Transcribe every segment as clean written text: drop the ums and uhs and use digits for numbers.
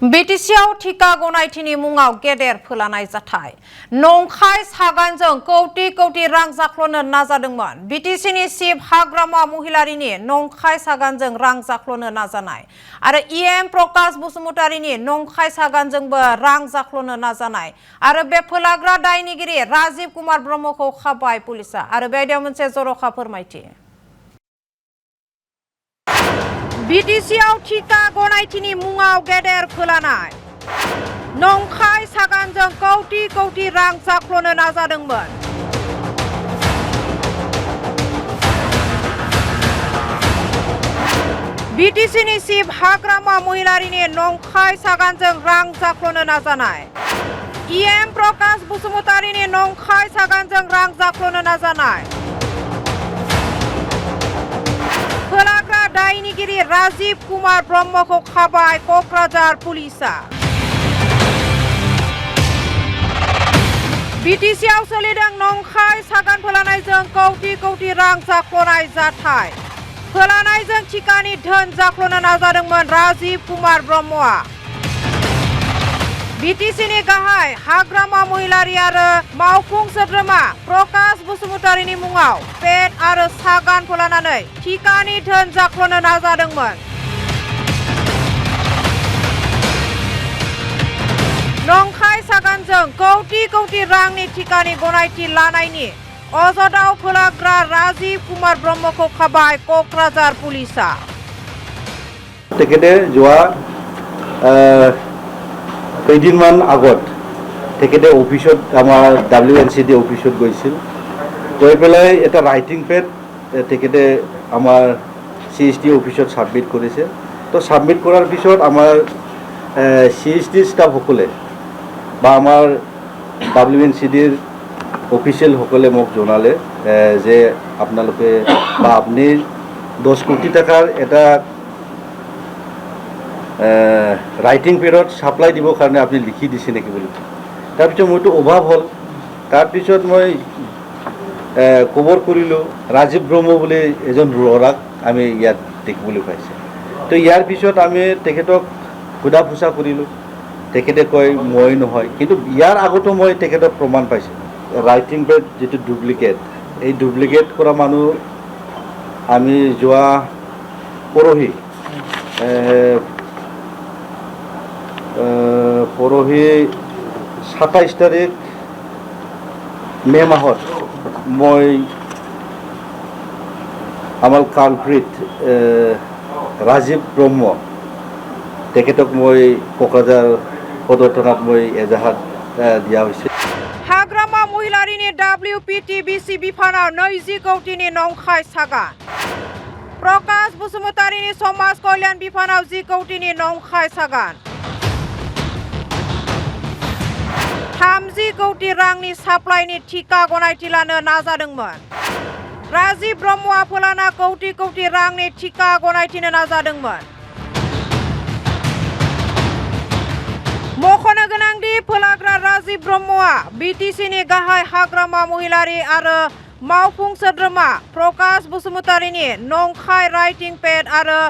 Btcआव ठिका गनायथिनि मुङाव गेदेर फोलानाय जाथाय नंखाय सागानजों कौटि रां जाख्ल'नो नाजादोंमोन। Btcनि चिफ हाग्रामा महिलारिनि नंखाय सागानजों रां जाख्ल'नो नाजानाय आरो प्रकाश बसुमतारिनि नंखाय सागानजोंबो रां जाख्ल'नो नाजानाय आरो बे फोलाग्रा दायनिगिरि राजीव कुमार ब्रह्मखौ खाबाय पुलिसा आरो बेयाव मोनसे जर'खा फोरमायथि। Btcआव ठिका गनायथिनि मुङाव गेदेर फोलानाय नंखाय सागानजों कौटि रां जाख्ल'नो नाजादोंमोन। Btcनि चिफ हाग्रामा महिलारिनि नंखाय सागानजों रां जाख्ल'नो नाजानाय प्रकाश बसुमतारिनि नंखाय सागानजों रां जाख्ल'नो नाजानाय फोलाग्रा दायनिगिरि राजीव कुमार ब्रह्मखौ खाबाय क'क्राझार पुलिसा। Btcआव सोलिदों नंखाय सागान फोलानायजों कौटि रां जाख्ल'नाय जाथाय फोलानायजों ठिकानि धोन जाख्ल'नो नाजादोंमोन राजीव कुमार ब्रह्मआ। Btcनि गाहाय हाग्रामा महिलारि आरो मावफुं सोद्रोमा प्रकाश बसुमतारिनि मुङाव पेट आरो सागान फोलानानै ठिकानि धोन जाख्ल'नो नाजादोंमोन। नंखाय सागानजों कौटि रांनि ठिकानि गनायथि लानायनि अजदाव फोलाग्रा राजीव कुमार ब्रह्मखौ खाबाय क'क्राझार पुलिसा। তেখেতে যোৱা কেইদিনমান আগত তেখেতে অফিসত আমাৰ WNCD অফিসত গৈছিল। গৈ পেলাই এটা ৰাইটিং পেড তেখেতে আমাৰ CSD অফিসত সাবমিট কৰিছে। তো সাবমিট কৰাৰ পিছত আমাৰ CSD ষ্টাফসকলে বা আমাৰ WNCDৰ অফিচিয়েলসকলে মোক জনালে যে আপোনালোকে বা আপুনি 10 কোটি টাকাৰ এটা ৰাইটিং পেডত সাপ্লাই দিবৰ কাৰণে আপুনি লিখি দিছে নেকি বুলি। তাৰপিছত মইতো অভাৱ হ'ল। তাৰপিছত মই খবৰ কৰিলোঁ ৰাজীৱ ব্ৰহ্ম বুলি এজন ল'ৰাক আমি ইয়াত দেখিবলৈ পাইছে। তো ইয়াৰ পিছত আমি তেখেতক সোধা পোছা কৰিলোঁ। তেখেতে কয় মই নহয়, কিন্তু ইয়াৰ আগতো মই তেখেতক প্ৰমাণ পাইছোঁ। ৰাইটিং পেড যিটো ডুপ্লিকেট, এই ডুপ্লিকেট কৰা মানুহ আমি যোৱা পৰহি 27 তাৰিখ মে মাহত মই আমাৰ কালপ্ৰিট ৰাজীৱ ব্ৰহ্ম তেখেতক মই কোকৰাঝাৰ সদৰ থানাত মই এজাহাত দিয়া হৈছে। हाग्रामा महिलारिनि WPTBC बिफानाव 20 कौटिनि नंखाय सागान प्रकाश बसुमतारिनि समाज कल्याण बिफानाव 10 कौटिनि नंखाय सागान 30 कौटि रांनि साप्लाइनि ठिका गनायथि लानो नाजादोंमोन। राजीव ब्रह्मआ फोलाना कौटि रांनि ठिका गनायथिनो नाजादोंमोन। मख'नो गोनांदि फोलाग्रा राजीव ब्रह्मआ Btcनि गाहाय हाग्रामा महिलारि आरो मावफुं सोद्रोमा प्रकाश बसुमतारिनि नंखाय राइटिं पेड आरो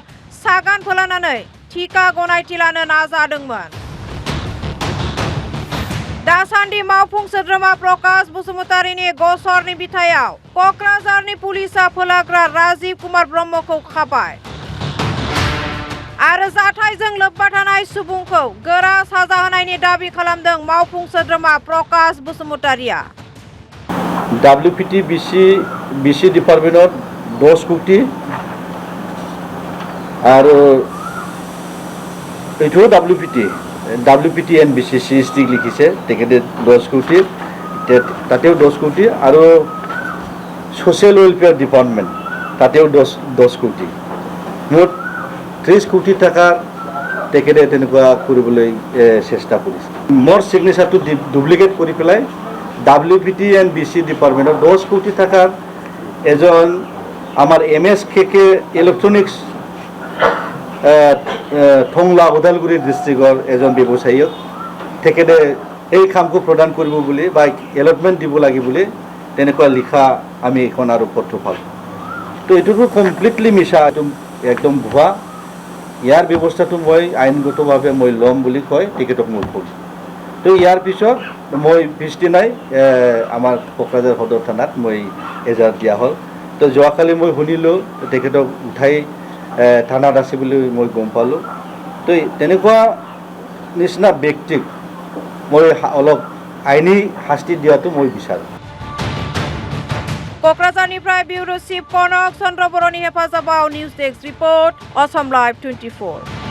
सागान फोलानानै ठिका गनायथि लानो नाजादोंमोन। दासान्दि मावफुं सोद्रोमा प्रकाश बसुमतारिनि गसरनि बिथायाव क'क्राझारनि पुलिसा फोलाग्रा राजीव कुमार ब्रह्मखौ खाबाय आरो जाथायजों लोब्बा थानाय सुबुंखौ गोरा साजा होनायनि दाबि खालामदों मावफुं सोद्रोमा प्रकाश बसुमतारिया। WPTBC डिपार्टमेन्टत 10 कोटी আৰু এইটো WPT and BC CSD লিখিছে তেখেতে 10 কোটি, তাতেও 10 কোটি আৰু সোশ্যাল ওয়েলফেয়াৰ ডিপাৰ্টমেন্ট তাতেও 10 কোটি, মোট 30 কোটি টাকা তেখেতে তেনেকুৱা কৰিবলৈ চেষ্টা কৰিছে। মোৰ সিগনেচাৰটো ডুপ্লিকেট কৰি পেলাই WPT and BC ডিপাৰ্টমেন্টত 10 কোটি টাকাৰ এজন আমাৰ MSKK ইলেক্ট্ৰনিক্স থংলা ওদালগুৰি ডিষ্ট্ৰিক্টৰ এজন ব্যৱসায়ীক তেখেতে এই কামটো প্ৰদান কৰিব বুলি বা এলটমেণ্ট দিব লাগে বুলি তেনেকুৱা লিখা আমি এখন আৰু পত্ৰ পালোঁ। তো এইটো কমপ্লিটলি মিছা, একদম ভুৱা। ইয়াৰ ব্যৱস্থাটো মই আইনগতভাৱে মই ল'ম বুলি কয় তেখেতক মই ক'লোঁ। তো ইয়াৰ পিছত মই পিছদিনাই আমাৰ কোকৰাঝাৰ সদৰ থানাত মই এজাহাৰ দিয়া হ'ল। তো যোৱাকালি মই শুনিলোঁ তেখেতক উঠাই থানাত আছে বুলি মই গম পালোঁ। তো তেনেকুৱা নিচিনা ব্যক্তিক মই অলপ আইনী শাস্তি দিয়াটো মই বিচাৰোঁ। কোকৰাঝাৰনিफ्राय ব্যুৰ চিফ কনক চন্দ্ৰ বৰণী হেফাজাবাव news desk report Assam live 24।